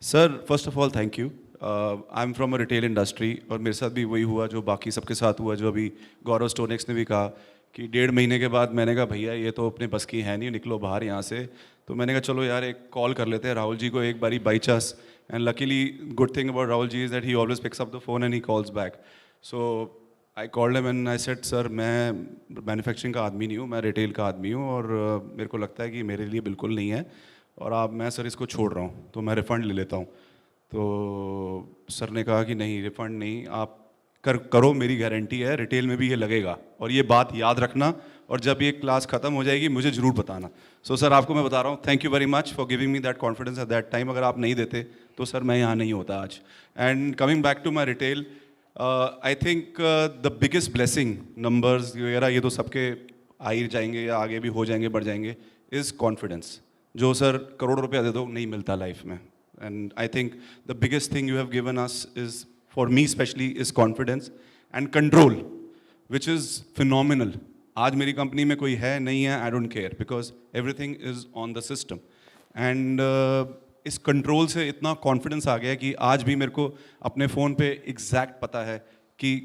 Sir first of all thank you. I am from a retail industry और मेरे साथ भी वही हुआ जो बाकी सबके साथ हुआ, जो अभी गौरव स्टोनिक्स ने भी कहा कि 1.5 महीने के बाद मैंने कहा भैया ये तो अपने बस की है नहीं, निकलो बाहर यहाँ से। तो मैंने कहा चलो यार एक कॉल कर लेते हैं राहुल जी को एक बारी by chance, and luckily good thing about Rahul ji is that he always picks up the phone and he calls back. So I called him and I said sir मैं मैन्युफैक्चरिंग का आदमी नहीं हूँ, मैं रिटेल का आदमी हूँ और मेरे को लगता है कि मेरे लिए बिल्कुल नहीं है और आप मैं सर इसको छोड़ रहा हूँ तो मैं रिफ़ंड ले लेता हूँ। तो सर ने कहा कि नहीं रिफ़ंड नहीं, आप करो, मेरी गारंटी है रिटेल में भी ये लगेगा और ये बात याद रखना और जब ये क्लास ख़त्म हो जाएगी मुझे ज़रूर बताना। सो सर आपको मैं बता रहा हूँ thank you very much for giving me that confidence at that time. अगर आप नहीं देते तो सर मैं यहाँ नहीं होता आज। And coming back to my retail, I think the biggest blessing, numbers वगैरह ये तो सबके आ ही जाएंगे या आगे भी हो जाएंगे बढ़ जाएंगे, इज़ कॉन्फिडेंस, जो सर करोड़ रुपया दे दो नहीं मिलता लाइफ में। And I think the biggest thing you have given us is, for me specially, is confidence and control which is phenomenal. आज मेरी कंपनी में कोई है नहीं है, I don't care because everything is on the system. And इस control से इतना कॉन्फिडेंस आ गया कि आज भी मेरे को अपने फ़ोन पे एग्जैक्ट पता है कि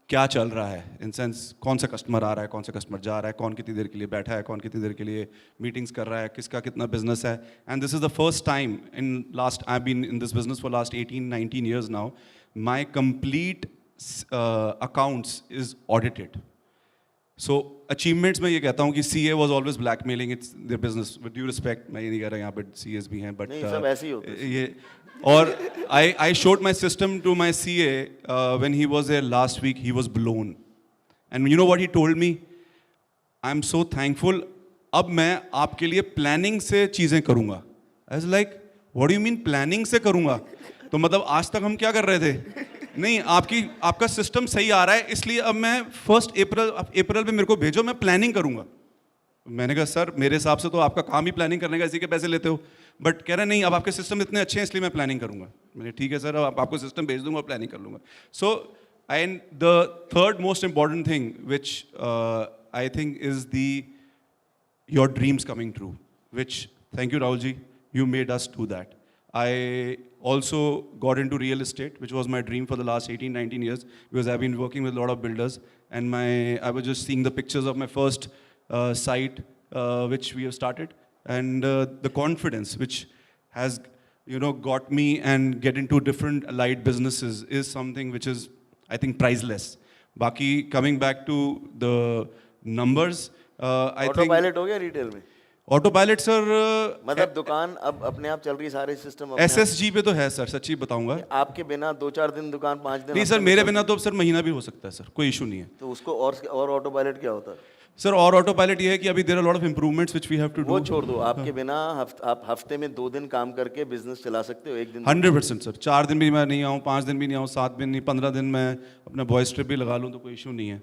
क्या चल रहा है, इन सेंस कौन सा कस्टमर आ रहा है, कौन सा कस्टमर जा रहा है, कौन कितनी देर के लिए बैठा है, कौन कितनी देर के लिए मीटिंग्स कर रहा है, किसका कितना बिजनेस है। And this is the first time in last, I been in this business for last 18-19 years now, my complete accounts is audited. So achievements में ये कहता हूँ कि CA was always blackmailing its their business, with due respect, मैं ये नहीं कह रहा यहाँ पे CAs भी हैं, बट सब ऐसे ही होते हैं। ये और I showed my system to my CA when he was there last week. He was blown, and you know what he told me? I'm so thankful. अब मैं आपके लिए प्लानिंग से चीज़ें करूँगा। I was like, what do you mean planning से करूँगा? तो मतलब आज तक हम क्या कर रहे थे? नहीं, आपका सिस्टम सही आ रहा है इसलिए अब मैं 1 अप्रैल में मेरे को भेजो, मैं प्लानिंग करूँगा। मैंने कहा सर मेरे हिसाब से तो आपका काम ही प्लानिंग करने का, इसी के पैसे लेते हो। बट कह रहे नहीं अब आपके सिस्टम इतने अच्छे हैं इसलिए मैं प्लानिंग करूँगा। मैंने ठीक है सर, अब आपको सिस्टम भेज दूंगा, प्लानिंग कर लूँगा। So and the third most important thing which I think is the your dreams coming true, which thank you Rahul ji, you made us do that. I also got into real estate, which was my dream for the last 18-19 years because I've been working with a lot of builders, and I was just seeing the pictures of my first site which we have started, and the confidence which has got me and get into different allied businesses is something which is I think priceless. Baki coming back to the numbers, I think autopilot हो गया retail में? Autopilot sir मतलब दुकान अब अपने आप चल रही है, सारे सिस्टम SSG पे तो है सर, सच्ची बताऊंगा। आपके बिना 2-4 दिन दुकान 5 दिन नहीं सर, मेरे बिना तो अब सर महीना भी हो सकता है सर, कोई इशू नहीं है। तो उसको और ऑटोपायलट क्या होता है? सर और ऑटोपायलट ये है कि अभी there are lot of improvements which we have to do. वो छोड़ दो, आपके बिना आप हफ्ते में 2 दिन काम करके बिजनेस चला सकते हो, एक दिन 100% सर, 4 दिन भी मैं नहीं आऊँ, 5 दिन भी नहीं आऊँ, 7 दिन नहीं, 15 दिन मैं अपना बॉयज ट्रिप भी लगा लूँ तो कोई इशू नहीं है।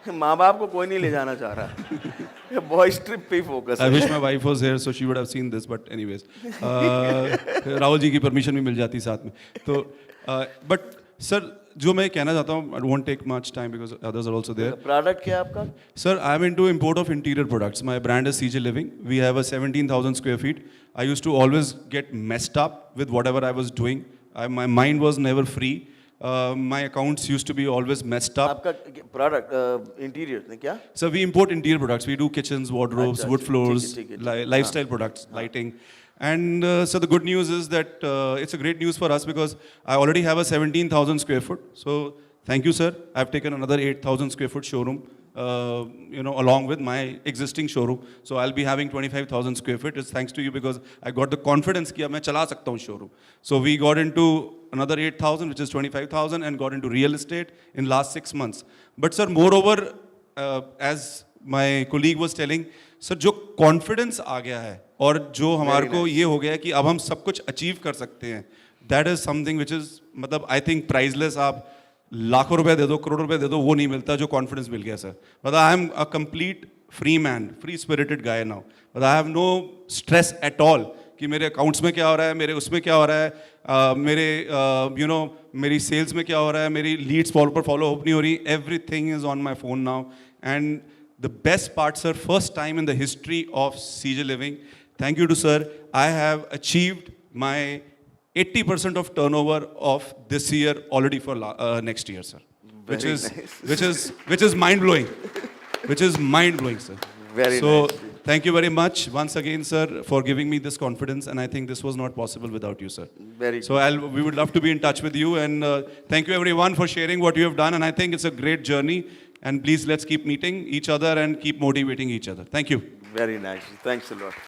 माँ बाप को कोई नहीं ले जाना चाह रहा, बॉयज ट्रिप पे ही फोकस है। I wish my wife was here so she would have seen this, but anyways, Rahul ji की परमिशन भी मिल जाती साथ में। तो बट सर जो मैं कहना चाहता हूँ, I won't take much time because others are also there. Product क्या है आपका? Sir, I'm into import of interior products. My brand is CJ Living. We have a 17,000 square feet. I used to always get messed up with whatever I was doing. My mind was never free. My accounts used to be always messed up. आपका product interior ने क्या? So we import interior products. We do kitchens, wardrobes, wood floors, ठीक है। lifestyle products, lighting. And so the good news is that it's a great news for us because I already have a 17,000 square foot. So thank you, sir. I've taken another 8,000 square foot showroom, along with my existing showroom. So I'll be having 25,000 square feet. It's thanks to you because I got the confidence कि अब मैं चला सकता हूँ showroom. So we got into another 8,000, which is 25,000, and got into real estate in last 6 months. But sir, moreover, as my colleague was telling, sir जो confidence आ गया है और जो हमारे को ये हो गया है कि अब हम सब कुछ अचीव कर सकते हैं, that is something which is मतलब आई थिंक प्राइजलेस। आप लाखों रुपए दे दो, करोड़ रुपए दे दो, वो नहीं मिलता जो कॉन्फिडेंस मिल गया सर। मतलब I am a complete free man, free spirited guy now. मतलब I have no stress at all कि मेरे अकाउंट्स में क्या हो रहा है, मेरे उसमें क्या हो रहा है, मेरी सेल्स में क्या हो रहा है, मेरी लीड्स पर फॉलो अप नहीं हो रही। Everything is on my phone now. And the best part, sir, first time in the history of CJ Living, thank you to sir, I have achieved my 80% of turnover of this year already for next year, sir. Which Very is nice. which is mind blowing. Which is mind blowing, sir. Very so nice. thank you very much once again, sir, for giving me this confidence, and I think this was not possible without you, sir. Very So we would love to be in touch with you, and thank you everyone for sharing what you have done, and I think it's a great journey, and please let's keep meeting each other and keep motivating each other. Thank you. Very nice. Thanks a lot.